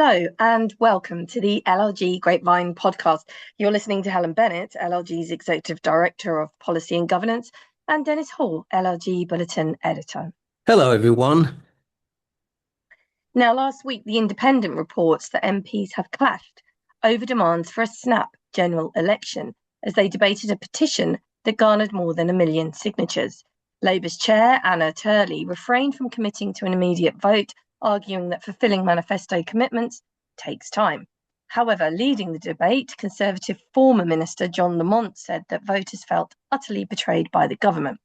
Hello and welcome to the LLG Grapevine podcast. You're listening to Helen Bennett, LLG's Executive Director of Policy and Governance, and Dennis Hall, LLG Bulletin Editor. Hello, everyone. Now, last week, The Independent reports that MPs have clashed over demands for a snap general election as they debated a petition that garnered more than 1 million signatures. Labour's chair, Anna Turley, refrained from committing to an immediate vote, arguing that fulfilling manifesto commitments takes time. However, leading the debate, Conservative former Minister John Lamont said that voters felt utterly betrayed by the government.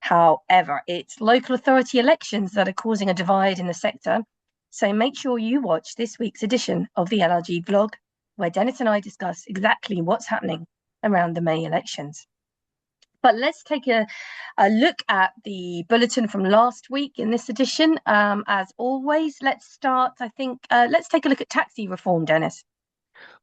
However, it's local authority elections that are causing a divide in the sector, so make sure you watch this week's edition of the LRG vlog, where Dennis and I discuss exactly what's happening around the May elections. But let's take a look at the bulletin from last week in this edition. As always, let's take a look at taxi reform, Dennis.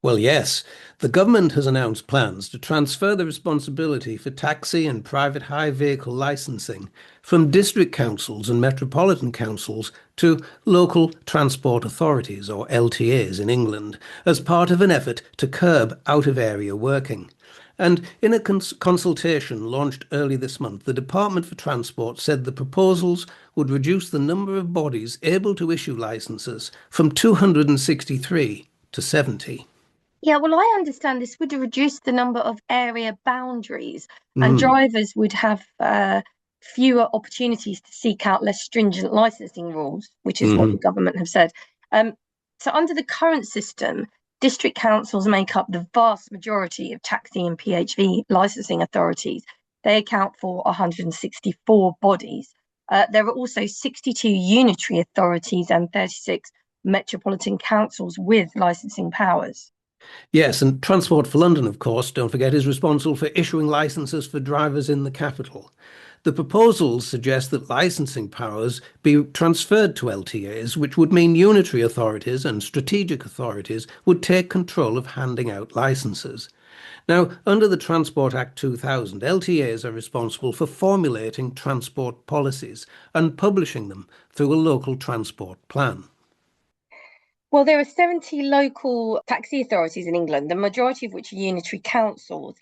Well, yes, the government has announced plans to transfer the responsibility for taxi and private hire vehicle licensing from district councils and metropolitan councils to local transport authorities, or LTAs in England, as part of an effort to curb out-of-area working. And in a consultation launched early this month, the Department for Transport said the proposals would reduce the number of bodies able to issue licences from 263 to 70. Yeah, well, I understand this would reduce the number of area boundaries and drivers would have fewer opportunities to seek out less stringent licensing rules, which is what the government have said. So under the current system, district councils make up the vast majority of taxi and PHV licensing authorities. They account for 164 bodies. There are also 62 unitary authorities and 36 metropolitan councils with licensing powers. Yes, and Transport for London, of course, don't forget, is responsible for issuing licences for drivers in the capital. The proposals suggest that licensing powers be transferred to LTAs, which would mean unitary authorities and strategic authorities would take control of handing out licences. Now, under the Transport Act 2000, LTAs are responsible for formulating transport policies and publishing them through a local transport plan. Well, there are 70 local taxi authorities in England, the majority of which are unitary councils.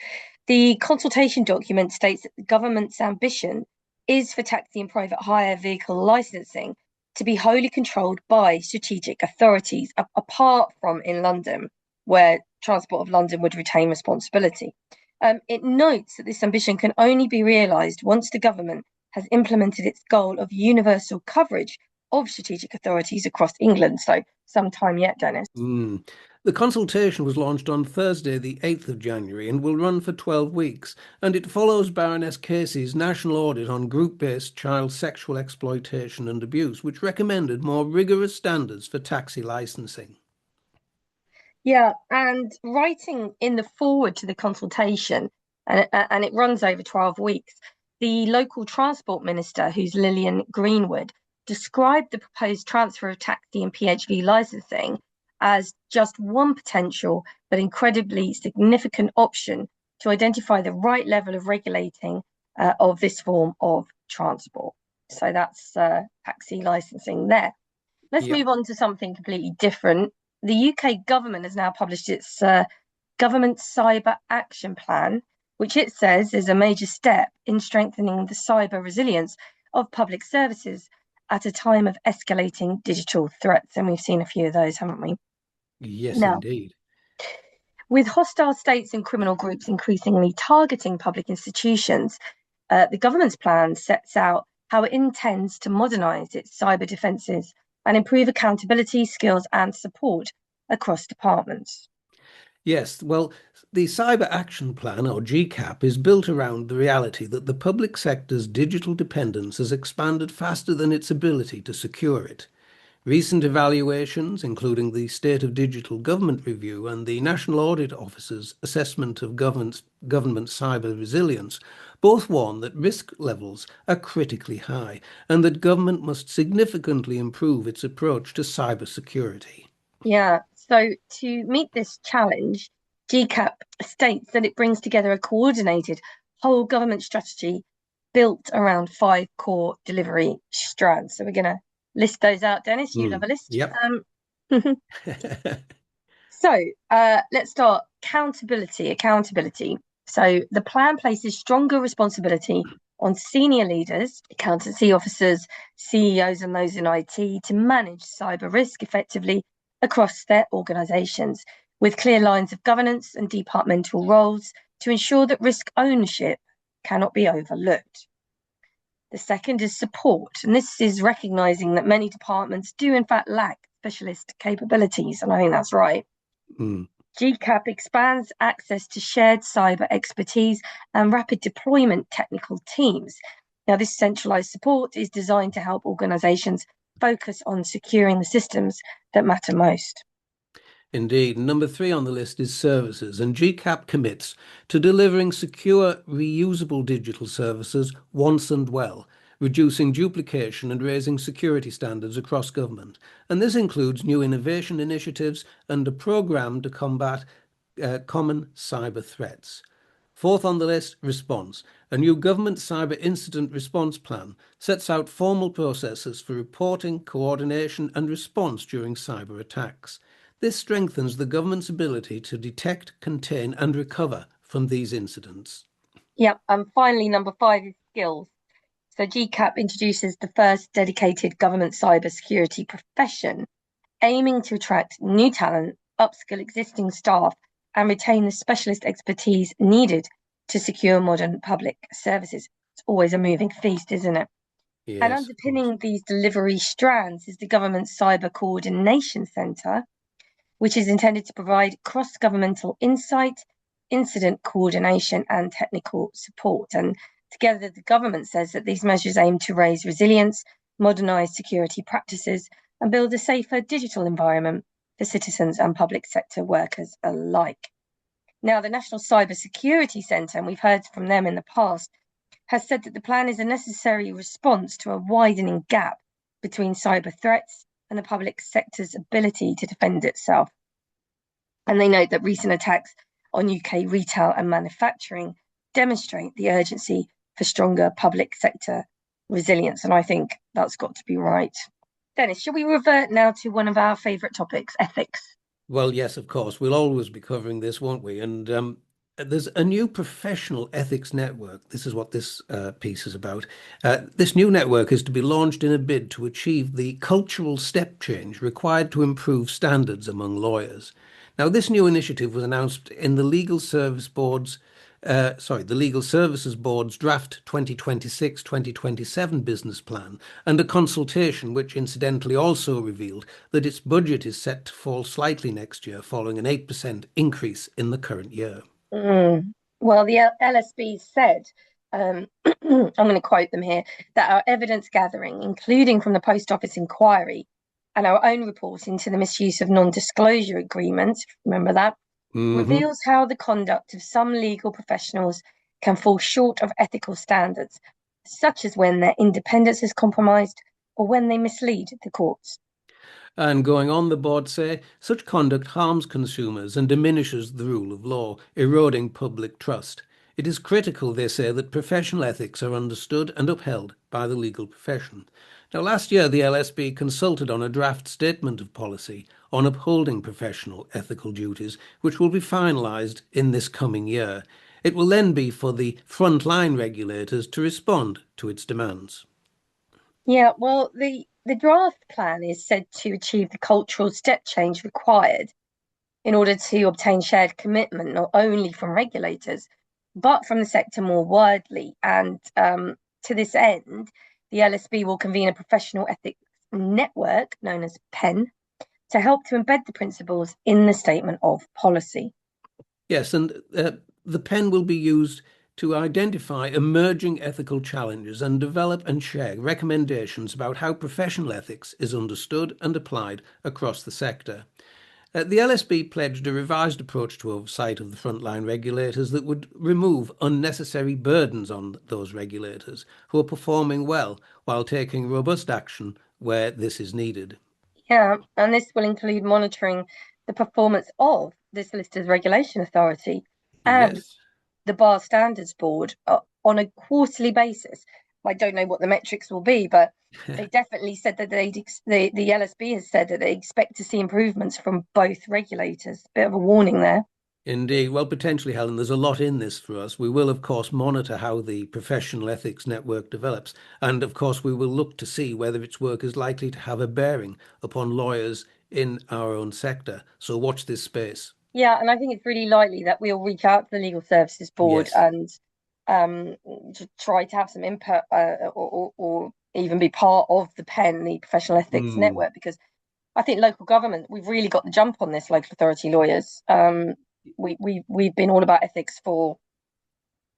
The consultation document states that the government's ambition is for taxi and private hire vehicle licensing to be wholly controlled by strategic authorities, apart from in London, where Transport of London would retain responsibility. It notes that this ambition can only be realised once the government has implemented its goal of universal coverage of strategic authorities across England. So some time yet, Dennis. The consultation was launched on Thursday, the 8th of January, and will run for 12 weeks, and it follows Baroness Casey's national audit on group-based child sexual exploitation and abuse, which recommended more rigorous standards for taxi licensing. Yeah, and writing in the foreword to the consultation, and it runs over 12 weeks, the local transport minister, who's Lillian Greenwood, described the proposed transfer of taxi and PHV licensing as just one potential but incredibly significant option to identify the right level of regulating of this form of transport. So that's taxi licensing there. Let's move on to something completely different. The UK government has now published its Government Cyber Action Plan, which it says is a major step in strengthening the cyber resilience of public services at a time of escalating digital threats. And we've seen a few of those, haven't we? Yes, indeed. With hostile states and criminal groups increasingly targeting public institutions, the government's plan sets out how it intends to modernise its cyber defences and improve accountability, skills and support across departments. Yes, well, the Cyber Action Plan, or GCAP, is built around the reality that the public sector's digital dependence has expanded faster than its ability to secure it. Recent evaluations, including the State of Digital Government Review and the National Audit Office's Assessment of Government Cyber Resilience, both warn that risk levels are critically high and that government must significantly improve its approach to cybersecurity. Yeah, so to meet this challenge, GCAP states that it brings together a coordinated whole government strategy built around 5 core delivery strands. So we're going to list those out, Dennis. You love a list. Yep. So let's start accountability. So the plan places stronger responsibility on senior leaders, accountancy officers, CEOs, and those in IT to manage cyber risk effectively across their organizations, with clear lines of governance and departmental roles to ensure that risk ownership cannot be overlooked. The second is support, and this is recognizing that many departments do in fact lack specialist capabilities, and I think that's right. GCAP expands access to shared cyber expertise and rapid deployment technical teams. Now, this centralized support is designed to help organizations focus on securing the systems that matter most. Indeed. Number 3 on the list is services, and GCAP commits to delivering secure, reusable digital services once and well, reducing duplication and raising security standards across government. And this includes new innovation initiatives and a programme to combat common cyber threats. 4th on the list, response. A new government cyber incident response plan sets out formal processes for reporting, coordination and response during cyber attacks. This strengthens the government's ability to detect, contain and recover from these incidents. Yep, and finally, number 5 is skills. So GCAP introduces the first dedicated government cyber security profession, aiming to attract new talent, upskill existing staff, and retain the specialist expertise needed to secure modern public services. It's always a moving feast, isn't it? Yes, and underpinning these delivery strands is the Government's Cyber Coordination Centre, which is intended to provide cross-governmental insight, incident coordination, and technical support. And together, the government says that these measures aim to raise resilience, modernise security practices, and build a safer digital environment for citizens and public sector workers alike. Now, the National Cyber Security Centre, and we've heard from them in the past, has said that the plan is a necessary response to a widening gap between cyber threats and the public sector's ability to defend itself. And they note that recent attacks on UK retail and manufacturing demonstrate the urgency for stronger public sector resilience. And I think that's got to be right. Dennis, shall we revert now to one of our favourite topics, ethics? Well, yes, of course. We'll always be covering this, won't we? And there's a new professional ethics network. This is what this piece is about. This new network is to be launched in a bid to achieve the cultural step change required to improve standards among lawyers. Now, this new initiative was announced in the the Legal Services Board's draft 2026-2027 business plan and a consultation which incidentally also revealed that its budget is set to fall slightly next year following an 8% increase in the current year. Well, the LSB said, I'm going to quote them here, that our evidence gathering, including from the Post Office inquiry and our own report into the misuse of non-disclosure agreements, remember that, reveals how the conduct of some legal professionals can fall short of ethical standards, such as when their independence is compromised or when they mislead the courts. And going on, the board say, such conduct harms consumers and diminishes the rule of law, eroding public trust. It is critical, they say, that professional ethics are understood and upheld by the legal profession. Now, last year, the LSB consulted on a draft statement of policy on upholding professional ethical duties, which will be finalised in this coming year. It will then be for the frontline regulators to respond to its demands. Yeah, well, the draft plan is said to achieve the cultural step change required in order to obtain shared commitment, not only from regulators, but from the sector more widely. And to this end, the LSB will convene a professional ethics network known as PEN to help to embed the principles in the statement of policy. Yes, and the PEN will be used to identify emerging ethical challenges and develop and share recommendations about how professional ethics is understood and applied across the sector. The LSB pledged a revised approach to oversight of the frontline regulators that would remove unnecessary burdens on those regulators who are performing well while taking robust action where this is needed. Yeah, and this will include monitoring the performance of the Solicitors Regulation Authority and Yes. the Bar Standards Board on a quarterly basis, I don't know what the metrics will be, but they definitely said that the LSB has said that they expect to see improvements from both regulators. Bit of a warning there. Indeed. Well, potentially, Helen, there's a lot in this for us. We will, of course, monitor how the professional ethics network develops. And of course, we will look to see whether its work is likely to have a bearing upon lawyers in our own sector. So watch this space. Yeah, and I think it's really likely that we'll reach out to the Legal Services Board Yes, and to try to have some input or even be part of the PEN, the Professional Ethics Mm, Network, because I think local government, we've really got the jump on this, local authority lawyers. We've been all about ethics for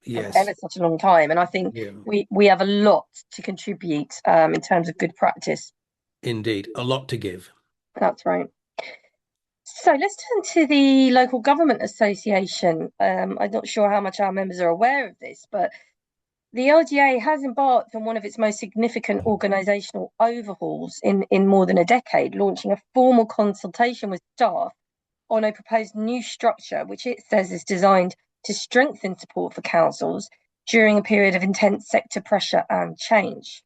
yes, ever such a long time, and I think yeah, we have a lot to contribute in terms of good practice. indeed. A lot to give. That's right. So let's turn to the Local Government Association. I'm not sure how much our members are aware of this, but the LGA has embarked on one of its most significant organisational overhauls in more than a decade, launching a formal consultation with staff on a proposed new structure, which it says is designed to strengthen support for councils during a period of intense sector pressure and change.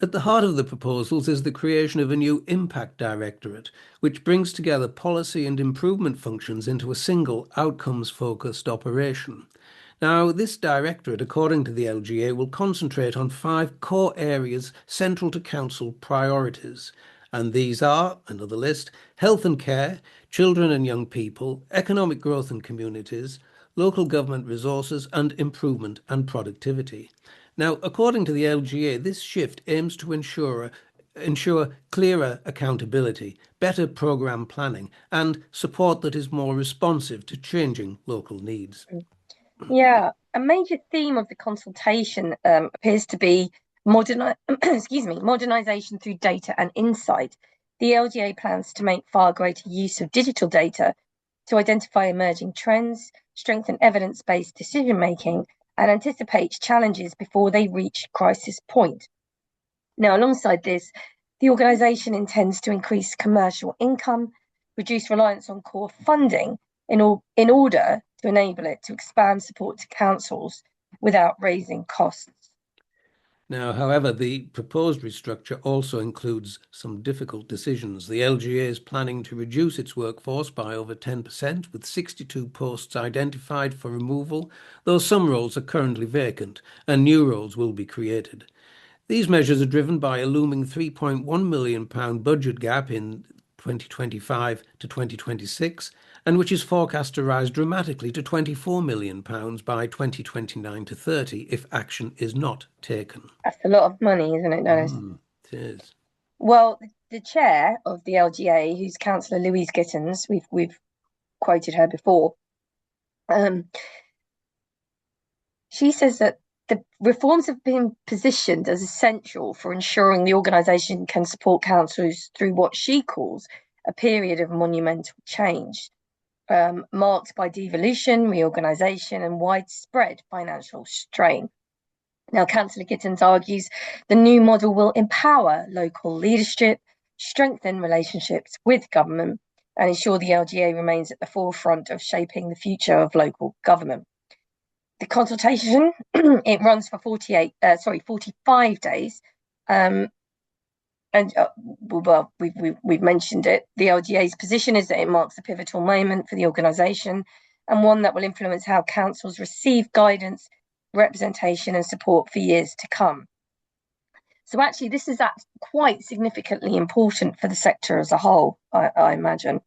At the heart of the proposals is the creation of a new impact directorate, which brings together policy and improvement functions into a single outcomes-focused operation. Now, this directorate, according to the LGA, will concentrate on 5 core areas central to council priorities. And these are, another list, health and care, children and young people, economic growth and communities, local government resources, and improvement and productivity. Now, according to the LGA, this shift aims to ensure clearer accountability, better programme planning, and support that is more responsive to changing local needs. Yeah, a major theme of the consultation appears to be modernization through data and insight. The LGA plans to make far greater use of digital data to identify emerging trends, strengthen evidence-based decision making, and anticipate challenges before they reach crisis point. Now, alongside this, the organisation intends to increase commercial income, reduce reliance on core funding in order to enable it to expand support to councils without raising costs. Now, however, the proposed restructure also includes some difficult decisions. The LGA is planning to reduce its workforce by over 10%, with 62 posts identified for removal, though some roles are currently vacant and new roles will be created. These measures are driven by a looming £3.1 million budget gap in 2025 to 2026, and which is forecast to rise dramatically to £24 million by 2029 to 30 if action is not taken. That's a lot of money, isn't it, Dennis? It is. Well, the chair of the LGA, who's Councillor Louise Gittins, we've quoted her before. She says that the reforms have been positioned as essential for ensuring the organisation can support councils through what she calls a period of monumental change, marked by devolution, reorganisation, and widespread financial strain. Now, Councillor Gittins argues the new model will empower local leadership, strengthen relationships with government, and ensure the LGA remains at the forefront of shaping the future of local government. The consultation it runs for 45 days, and well, we've mentioned it. The LGA's position is that it marks a pivotal moment for the organisation and one that will influence how councils receive guidance, representation, and support for years to come. So actually, this is quite significantly important for the sector as a whole, I imagine.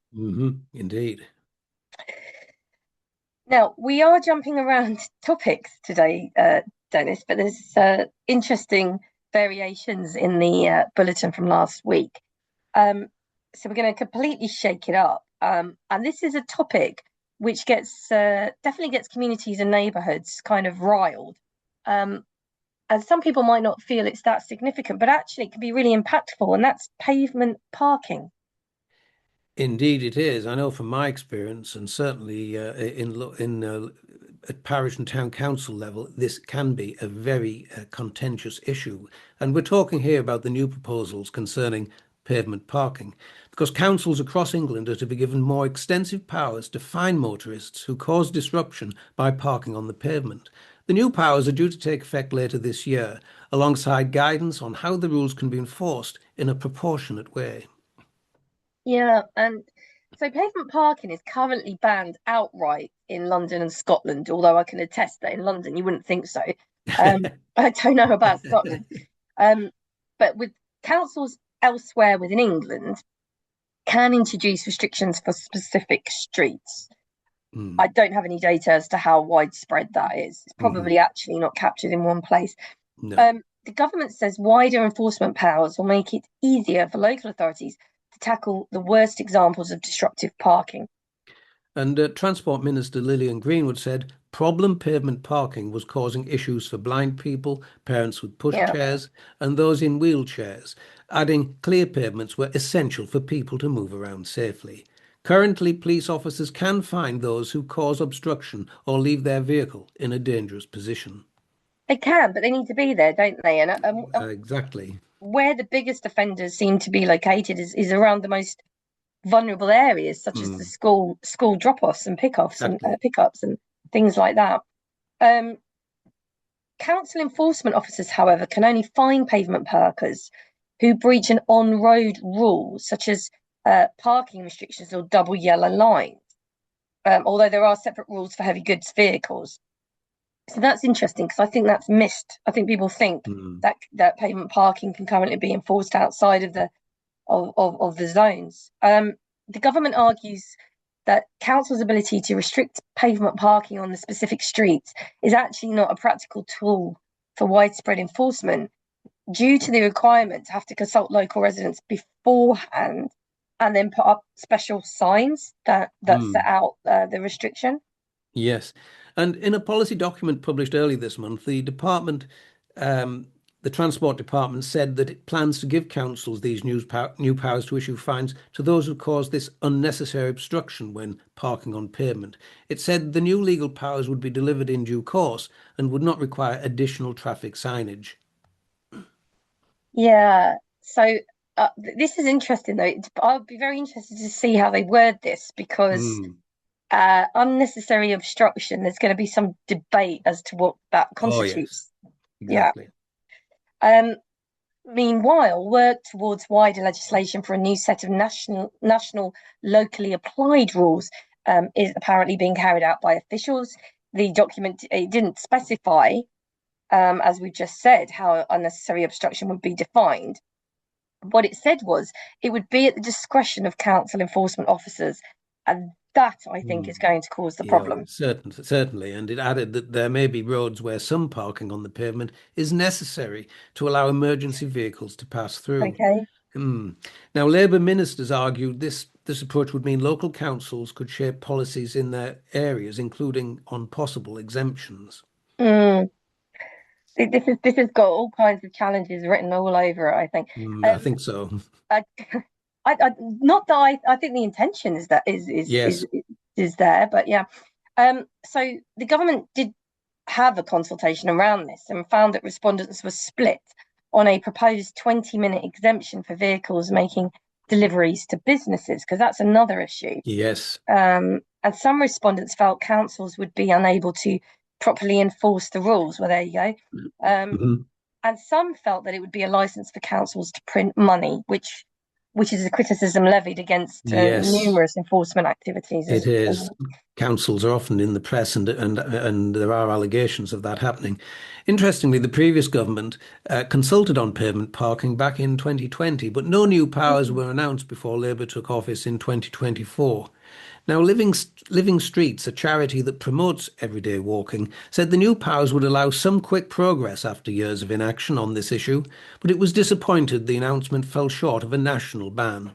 Indeed. Now, we are jumping around topics today, Dennis, but there's interesting variations in the bulletin from last week. So we're going to completely shake it up. And this is a topic which definitely gets communities and neighbourhoods kind of riled. And some people might not feel it's that significant, but actually it can be really impactful, and that's pavement parking. Indeed, it is. I know from my experience, and certainly at parish and town council level, this can be a very contentious issue. And we're talking here about the new proposals concerning pavement parking, because councils across England are to be given more extensive powers to fine motorists who cause disruption by parking on the pavement. The new powers are due to take effect later this year, alongside guidance on how the rules can be enforced in a proportionate way. Yeah, and so pavement parking is currently banned outright in London and Scotland, although I can attest that in London you wouldn't think so. I don't know about Scotland. Um, but with councils elsewhere within England can introduce restrictions for specific streets. Mm, I don't have any data as to how widespread that is. It's mhm. probably actually not captured in one place. No. The government says wider enforcement powers will make it easier for local authorities to tackle the worst examples of disruptive parking. And Transport Minister Lillian Greenwood said problem pavement parking was causing issues for blind people, parents with Yeah, pushchairs, and those in wheelchairs, adding clear pavements were essential for people to move around safely. Currently, police officers can fine those who cause obstruction or leave their vehicle in a dangerous position. they can, but they need to be there, don't they? And Exactly. where the biggest offenders seem to be located is around the most vulnerable areas, such as the Mm, school drop-offs and pickups and exactly. pickups and things like that. Um, Council enforcement officers, however, can only fine pavement parkers who breach an on-road rule, such as parking restrictions or double yellow lines. Although there are separate rules for heavy goods vehicles. So that's interesting because I think that's missed. I think people think Mm, that pavement parking can currently be enforced outside of the zones. The government argues that council's ability to restrict pavement parking on the specific streets is actually not a practical tool for widespread enforcement due to the requirement to have to consult local residents beforehand and then put up special signs that set mm. out the restriction. Yes. And in a policy document published early this month, um, the Transport Department said that it plans to give councils these new powers to issue fines to those who cause this unnecessary obstruction when parking on pavement. It said the new legal powers would be delivered in due course and would not require additional traffic signage. Yeah. So this is interesting, though. I'll be very interested to see how they word this because Mm. unnecessary obstruction, there's going to be some debate as to what that Oh, yes, constitutes. Yeah. exactly. Um, Meanwhile, work towards wider legislation for a new set of national locally applied rules is apparently being carried out by officials. The document it didn't specify, as we've just said, how unnecessary obstruction would be defined. What it said was it would be at the discretion of council enforcement officers, and that I think is Mm. going to cause the Yeah, problem. certainly. And it added that there may be roads where some parking on the pavement is necessary to allow emergency vehicles to pass through. Okay. Hmm. Now, Labour ministers argued this approach would mean local councils could shape policies in their areas, including on possible exemptions. Mm. This has got all kinds of challenges written all over it, I think. I Um, think so. I, not that I think the intention is that Yes. is there, but yeah. So the government did have a consultation around this and found that respondents were split on a proposed 20-minute exemption for vehicles making deliveries to businesses, because that's another issue. Yes. And some respondents felt councils would be unable to properly enforce the rules. Well, there you go. Um, Mhm. and some felt that it would be a license for councils to print money, which is a criticism levied against Yes. numerous enforcement activities. It is. Councils are often in the press, and there are allegations of that happening. Interestingly, the previous government consulted on pavement parking back in 2020, but no new powers were announced before Labour took office in 2024. Now, Living Streets, a charity that promotes everyday walking, said the new powers would allow some quick progress after years of inaction on this issue, but it was disappointed the announcement fell short of a national ban.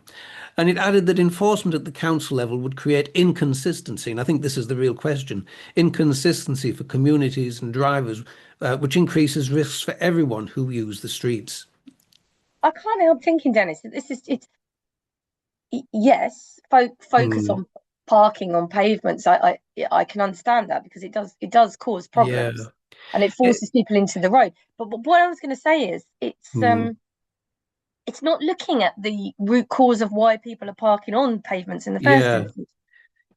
And it added that enforcement at the council level would create inconsistency, and I think this is the real question, inconsistency for communities and drivers, which increases risks for everyone who use the streets. I can't help thinking, Dennis, that this is it's yes, focus Mm, on parking on pavements. I can understand that because it does cause yeah. problems and it It, forces people into the road. But what I was going to say is mm, it's not looking at the root cause of why people are parking on pavements in the first yeah. instance.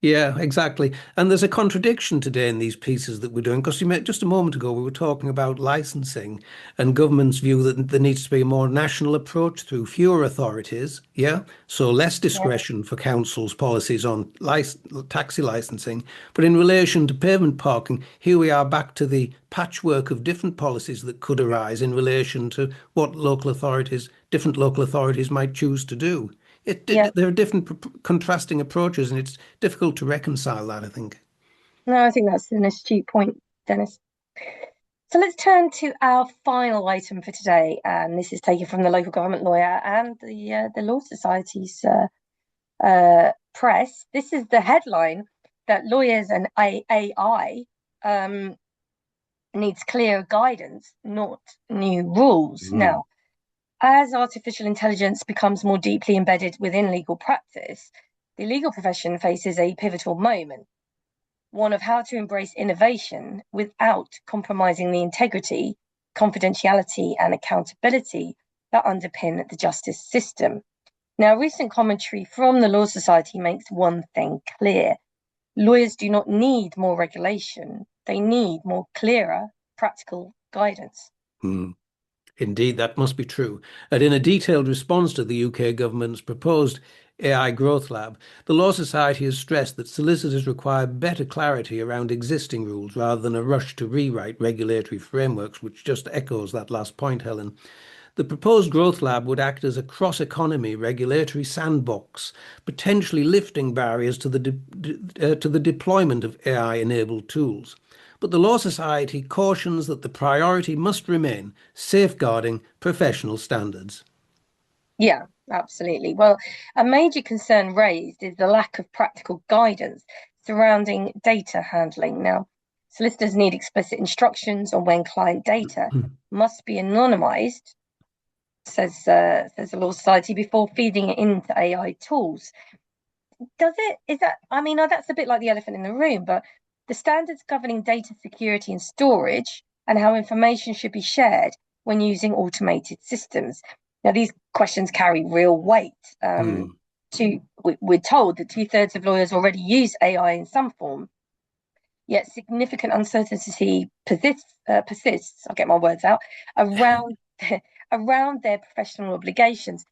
Yeah, exactly. And there's a contradiction today in these pieces that we're doing, because you met just a moment ago, we were talking about licensing and government's view that there needs to be a more national approach through fewer authorities. Yeah. So less Yeah, discretion for councils' policies on taxi licensing. But in relation to pavement parking, here we are back to the patchwork of different policies that could arise in relation to what different local authorities might choose to do. yeah. There are different contrasting approaches, and it's difficult to reconcile that, I think. No, I think that's an astute point, Dennis. So let's turn to our final item for today, and this is taken from the local government lawyer and the Law Society's press. This is the headline that lawyers and AI needs clear guidance, not new rules. Mm. Now, as artificial intelligence becomes more deeply embedded within legal practice, the legal profession faces a pivotal moment, one of how to embrace innovation without compromising the integrity, confidentiality, and accountability that underpin the justice system. Now, recent commentary from the Law Society makes one thing clear: lawyers do not need more regulation, they need more clearer, practical guidance. Mm. Indeed, that must be true. And in a detailed response to the UK government's proposed AI Growth Lab, the Law Society has stressed that solicitors require better clarity around existing rules rather than a rush to rewrite regulatory frameworks, which just echoes that last point, Helen. The proposed Growth Lab would act as a cross-economy regulatory sandbox, potentially lifting barriers to the deployment of AI-enabled tools. But the Law Society cautions that the priority must remain safeguarding professional standards. Yeah, absolutely. Well, a major concern raised is the lack of practical guidance surrounding data handling. Now, solicitors need explicit instructions on when client data must be anonymized, says the Law Society, before feeding it into AI tools. Does it? Is that? I mean, that's a bit like the elephant in the room, but the standards governing data security and storage and how information should be shared when using automated systems. Now, these questions carry real weight. Hmm. We're told that two-thirds of lawyers already use AI in some form, yet significant uncertainty persists. I'll get my words out around around their professional obligations.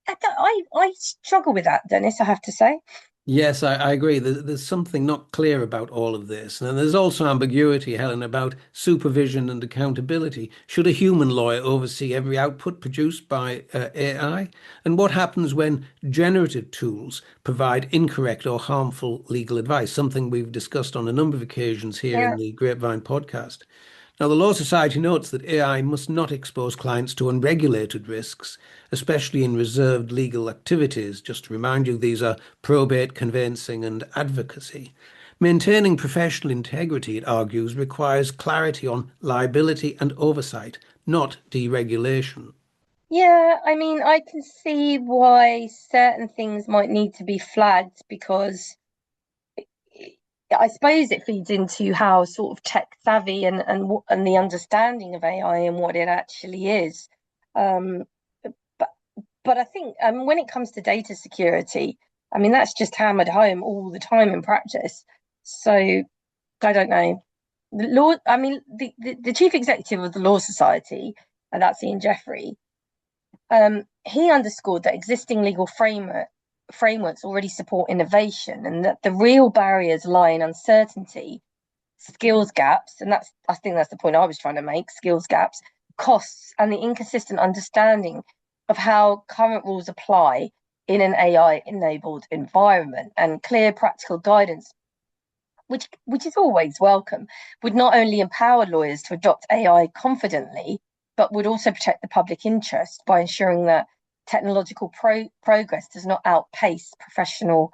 I struggle with that, Dennis. I have to say. Yes, I agree. There's something not clear about all of this. And there's also ambiguity, Helen, about supervision and accountability. Should a human lawyer oversee every output produced by AI? And what happens when generative tools provide incorrect or harmful legal advice? Something we've discussed on a number of occasions here Yeah. in the Grapevine podcast. Now, the Law Society notes that AI must not expose clients to unregulated risks, especially in reserved legal activities. Just to remind you, these are probate, conveyancing, and advocacy. Maintaining professional integrity, it argues, requires clarity on liability and oversight, not deregulation. Yeah, I mean, I can see why certain things might need to be flagged because I suppose it feeds into how sort of tech savvy and the understanding of AI and what it actually is. Um, but but I think when it comes to data security, I mean that's just hammered home all the time in practice. So I don't know. The law, I mean, the chief executive of the Law Society, and that's Ian Jeffrey. He underscored that existing legal frameworks already support innovation and that the real barriers lie in uncertainty, skills gaps, and I think that's the point I was trying to make, skills gaps, costs, and the inconsistent understanding of how current rules apply in an AI-enabled environment. And clear practical guidance, which is always welcome, would not only empower lawyers to adopt AI confidently, but would also protect the public interest by ensuring that technological progress does not outpace professional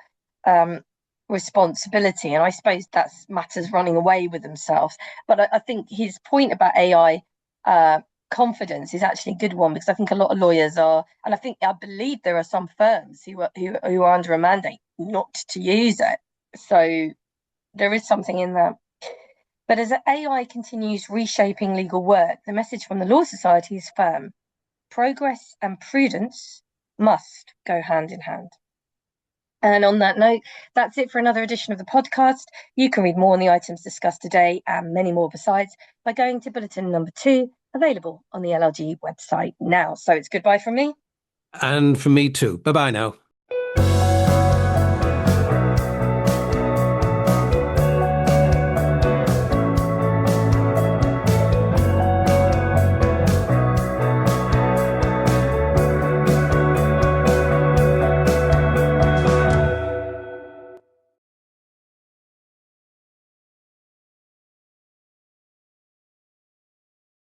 um, responsibility. And I suppose that's matters running away with themselves. But I think his point about AI confidence is actually a good one, because I think a lot of lawyers are, and I believe there are some firms who are under a mandate not to use it. So there is something in that. But as AI continues reshaping legal work, the message from the Law Society is firm: progress and prudence must go hand in hand. And on that note, that's it for another edition of the podcast. You can read more on the items discussed today and many more besides by going to bulletin number 2, available on the LLG website now. So it's goodbye from me. And from me too. Bye bye now.